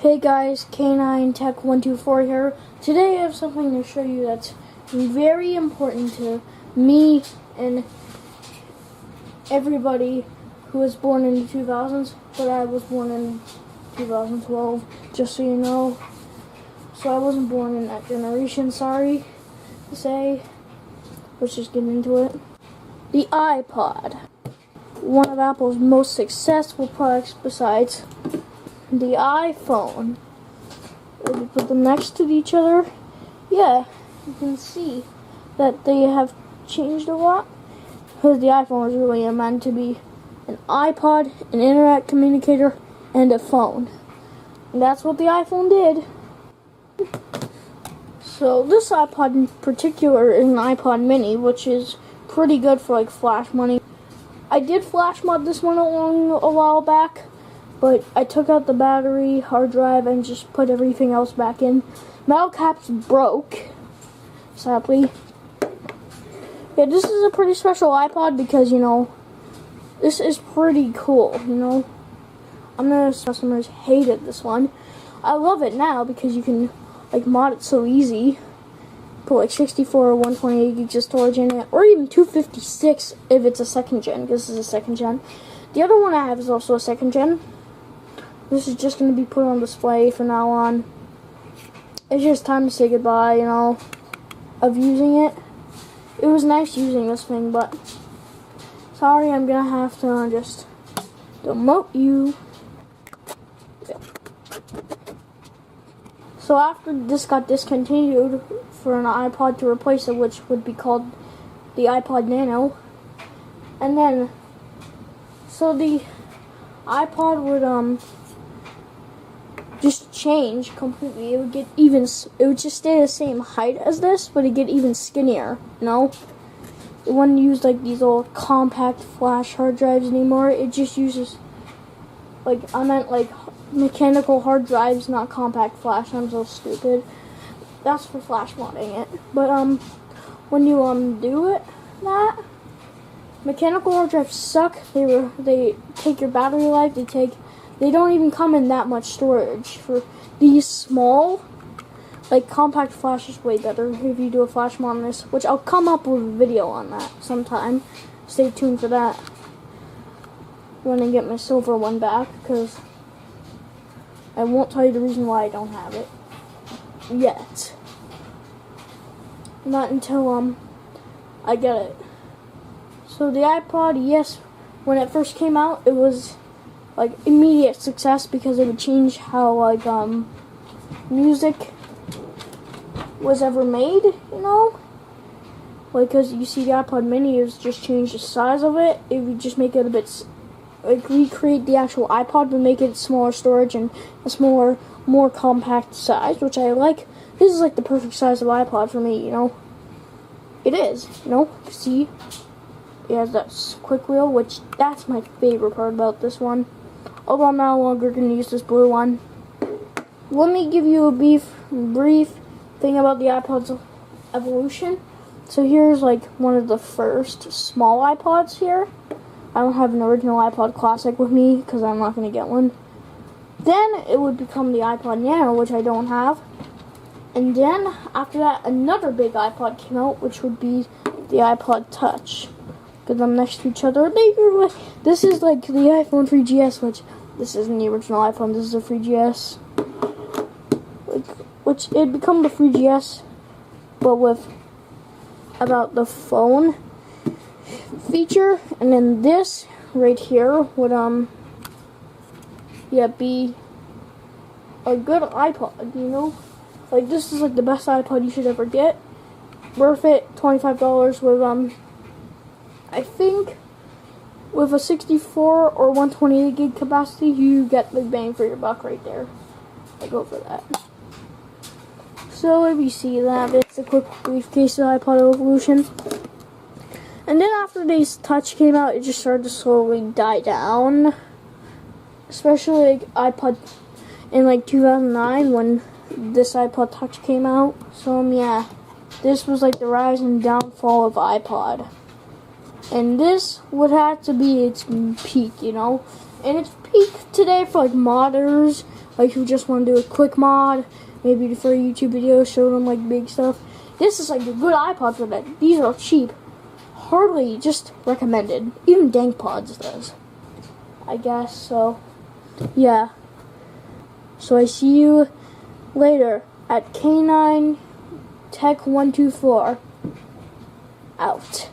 Hey guys, K9 Tech 124 here. Today I have something to show you that's very important to me and everybody who was born in the 2000s, but I was born in 2012, just so you know. So I wasn't born in that generation, sorry to say. Let's just get into it. The iPod, one of Apple's most successful products besides the iPhone. If you put them next to each other, yeah, you can see that they have changed a lot. Because the iPhone was really meant to be an iPod, an internet communicator, and a phone. And that's what the iPhone did. So this iPod in particular is an iPod mini, which is pretty good for like flash money. I did flash mod this one a while back, but I took out the battery, hard drive, and just put everything else back in. Metal caps broke, sadly. Yeah, this is a pretty special iPod because, this is pretty cool, I know customers hated this one. I love it now because you can, mod it so easy. Put, 64 or 128 gigs of storage in it, or even 256 if it's a second gen, because this is a second gen. The other one I have is also a second gen. This is just going to be put on display from now on. It's just time to say goodbye, of using it. It was nice using this thing, but sorry, I'm going to have to just demote you. Okay. So after this got discontinued for an iPod to replace it, which would be called the iPod Nano, and then, so the iPod would, just change completely. It would just stay the same height as this, but it'd get even skinnier, It wouldn't use these little compact flash hard drives anymore. It just uses mechanical hard drives, not compact flash. I'm so stupid. That's for flash modding it. But when you do that, mechanical hard drives suck. They take your battery life. They don't even come in that much storage. For these small, compact flash is way better if you do a flash mod on this, which I'll come up with a video on that sometime. Stay tuned for that when I get my silver one back, because I won't tell you the reason why I don't have it yet. Not until I get it. So the iPod, yes, when it first came out, it was immediate success because it would change how music was ever made, because you see the iPod mini is just change the size of it. It would just make it a bit recreate the actual iPod, but make it smaller storage and a smaller, more compact size, which I like. This is the perfect size of iPod for me, It is, see, it has that quick wheel, which that's my favorite part about this one. Although I'm no longer going to use this blue one. Let me give you a brief thing about the iPod's evolution. So here's one of the first small iPods here. I don't have an original iPod Classic with me because I'm not going to get one. Then it would become the iPod Nano, which I don't have. And then after that, another big iPod came out, which would be the iPod Touch. Put them next to each other. This is the iPhone 3GS, which this isn't the original iPhone. This is a 3GS, which it'd become the 3GS, but with about the phone feature. And then this right here would be a good iPod. This is the best iPod you should ever get. Worth it. $25 with I think with a 64 or 128 gig capacity, you get the bang for your buck right there. I go for that. So if you see that, it's a quick briefcase of iPod evolution. And then after this Touch came out, it just started to slowly die down. Especially iPod in 2009 when this iPod Touch came out. So yeah, this was the rise and downfall of iPod. And this would have to be its peak, And its peak today for modders, like who just want to do a quick mod, maybe for a YouTube video, show them like big stuff. This is like a good iPod for that. These are cheap. Hardly just recommended. Even Dank Pods does, I guess. So, yeah. So I see you later at K9 Tech 124. Out.